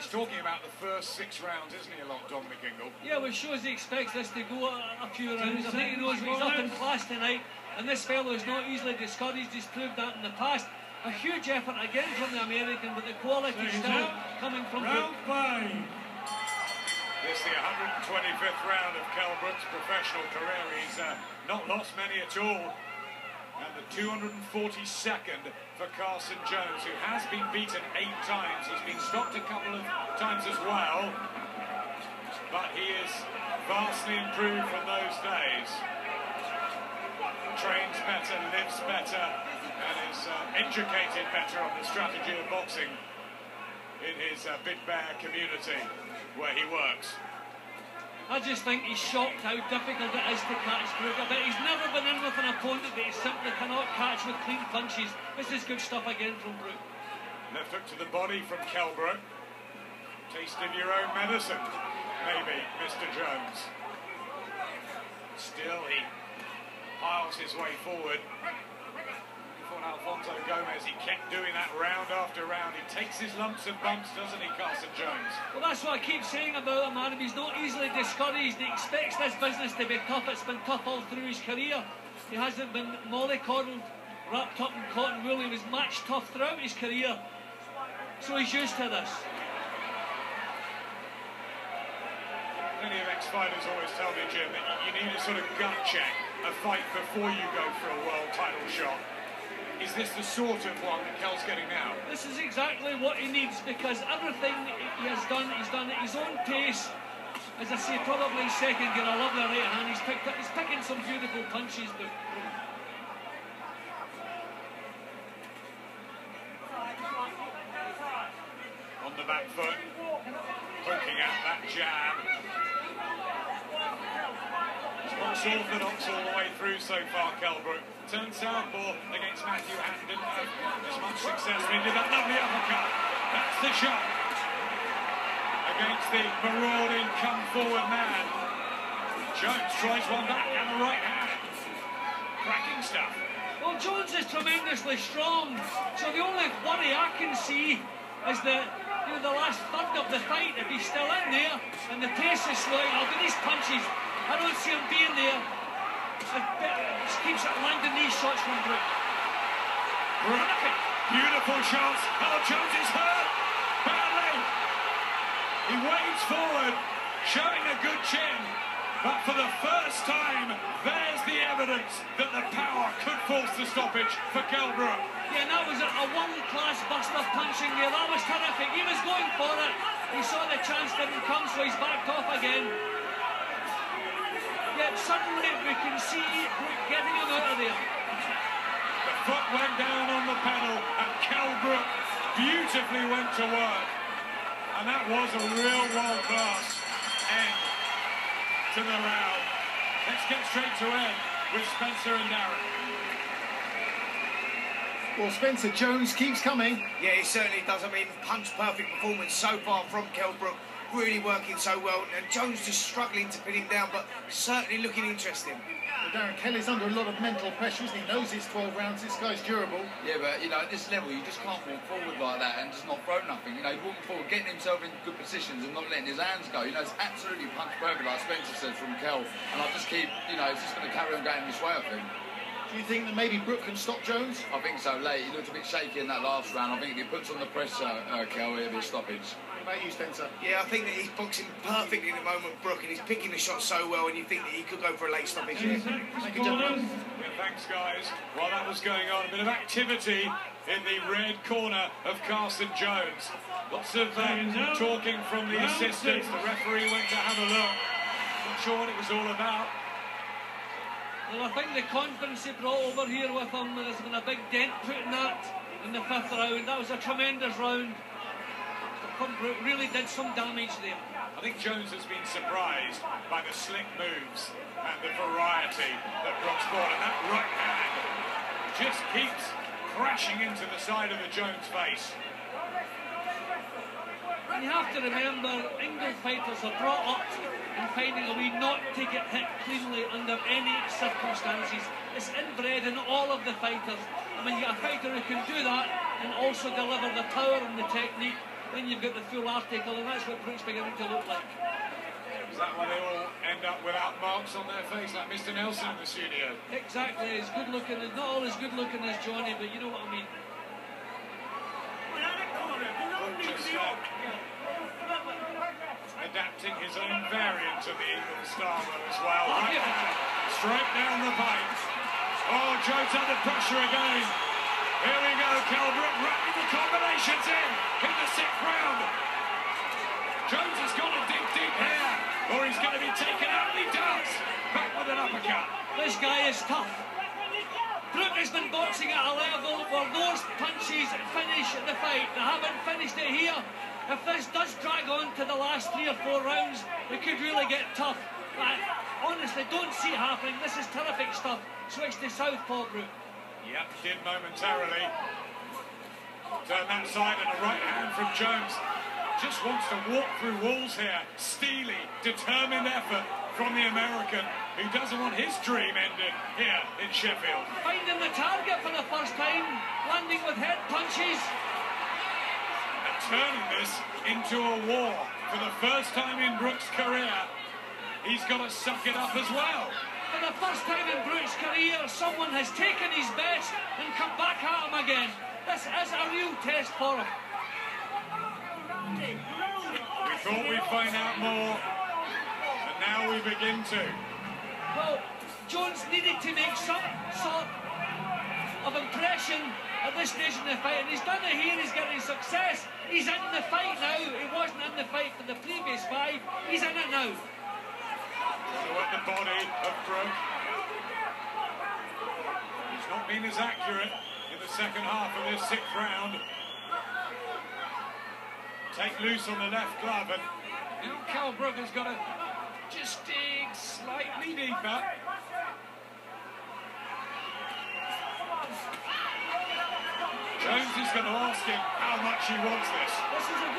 talking about the first 6 rounds, isn't he, a lot, Dominic Ingle? Yeah, which shows he expects this to go a few rounds. I think he knows he's up in class tonight, and this fellow is not easily discouraged. He's proved that in the past. A huge effort again from the American, but the quality still coming from round 5. This is the 125th round of Kell Brook's professional career. He's not lost many at all. And the 242nd for Carson Jones, who has been beaten 8 times. He's been stopped a couple of times as well, but he is vastly improved from those days. Trains better, lives better, and is educated better on the strategy of boxing in his Big Bear community where he works. I just think he's shocked how difficult it is to catch Brook. I bet he's never been in with an opponent that he simply cannot catch with clean punches. This is good stuff again from Brook. Left hook to the body from Kell Brook. Taste of your own medicine, maybe, Mr. Jones. Still, he piles his way forward. For Alfonso Gomez, he kept doing that round after round. He takes his lumps and bumps, doesn't he, Carson Jones? Well, that's what I keep saying about him, Adam. He's not easily discouraged. He expects this business to be tough. It's been tough all through his career. He hasn't been mollycoddled, wrapped up in cotton wool. He was match tough throughout his career. So he's used to this. Plenty of ex-fighters always tell me, Jim, that you need a sort of gut check, a fight before you go for a world title shot. Is this the sort of one that Kell's getting now? This is exactly what he needs, because everything he has done, he's done at his own pace. As I say, probably second gear. I love the right hand. He's picking some beautiful punches. But on the back foot, poking out that jab. It's not orthodox all the way through so far, Kell Brook. Turned southpaw against Matthew Hatton, didn't have as much success. He did that lovely uppercut. That's the shot against the marauding come forward man. Jones tries one back and the right hand. Cracking stuff. well, Jones is tremendously strong. So the only worry I can see is that the last third of the fight, if he's still in there and the pace is slowing, look at these punches. I don't see him being there. Just keeps landing these shots from Brook. Beautiful shots. Oh, Jones is hurt badly. He wades forward, showing a good chin. But for the first time, there's the evidence that the power could force the stoppage for Kell Brook. Yeah, and that was a one-class burst of punching there. That was terrific. He was going for it. He saw the chance didn't come, so he's backed off again. Yet suddenly we can see Brook getting him out of there. The foot went down on the pedal and Kell Brook beautifully went to work. And that was a real world-class end to the round. Let's get straight to end with Spencer and Darren. Well, Spencer, Jones keeps coming. Yeah, he certainly does. I mean, punch-perfect performance so far from Kell Brook. Really working so well, and Jones just struggling to pin him down, but certainly looking interesting. Well, Darren, Kelly's under a lot of mental pressure. He knows it's 12 rounds. This guy's durable. Yeah, but at this level, you just can't walk forward like that and just not throw nothing. He's walking forward, getting himself in good positions and not letting his hands go. It's absolutely punch perfect, like Spencer said from Kell. And I just keep, it's just going to carry on going this way, I think. Do you think that maybe Brook can stop Jones? I think so. Late, he looked a bit shaky in that last round. I think if he puts on the pressure, Kell, it'll be a stoppage. What about you, Spencer? Yeah, I think that he's boxing perfectly in the moment, Brook, and he's picking the shot so well, and you think that he could go for a late stoppage here. Thank you, gentlemen. Yeah, thanks, guys. While that was going on, a bit of activity in the red corner of Carson Jones. Lots of talking from the assistants. The referee went to have a look. Not sure what it was all about. Well, I think the confidence he brought over here with him, there's been a big dent put in that in the 5th round. That was a tremendous round. Brook really did some damage there. I think Jones has been surprised by the slick moves and the variety that Brook's brought. And that right hand just keeps crashing into the side of the Jones face. And you have to remember, English fighters are brought up in finding a way not to get hit cleanly under any circumstances. It's inbred in all of the fighters. I mean, you get a fighter who can do that and also deliver the power and the technique. then you've got the full article, and that's what Brook's beginning to look like. Is that why they all end up without marks on their face, like Mr. Nelson in the studio? Exactly, he's good looking, not all as good looking as Johnny, but you know what I mean. Just adapting his own variant of the Eagle style as well. Right now, straight down the pipe. Oh, Jones under pressure again. Here we go, Kell Brook running the combinations in the 6th round. Jones has got to dig deep here, or he's going to be taken out, and he does. Back with an uppercut. This guy is tough. Brook has been boxing at a level where those punches finish the fight. They haven't finished it here. If this does drag on to the last 3 or 4 rounds, it could really get tough. But honestly, don't see it happening. This is terrific stuff. Switch to southpaw, Brook. Yep, did momentarily. Turn that side and a right hand from Jones. Just wants to walk through walls here. Steely, determined effort from the American, who doesn't want his dream ended here in Sheffield. Finding the target for the first time, landing with head punches. And turning this into a war for the first time in Brook's career. He's got to suck it up as well. For the first time in Brook's career, someone has taken his best and come back at him again. This is a real test for him. We thought we'd find out more, and now we begin to. Well, Jones needed to make some sort of impression at this stage in the fight, and he's done it here. He's getting success. He's in the fight now. He wasn't in the fight for the previous 5. He's in it now. So at the body of Brook. He's not been as accurate in the second half of this 6th round. Take loose on the left glove, and now Kell Brook has got to just dig slightly deeper. Jones is going to ask him how much he wants this. This is a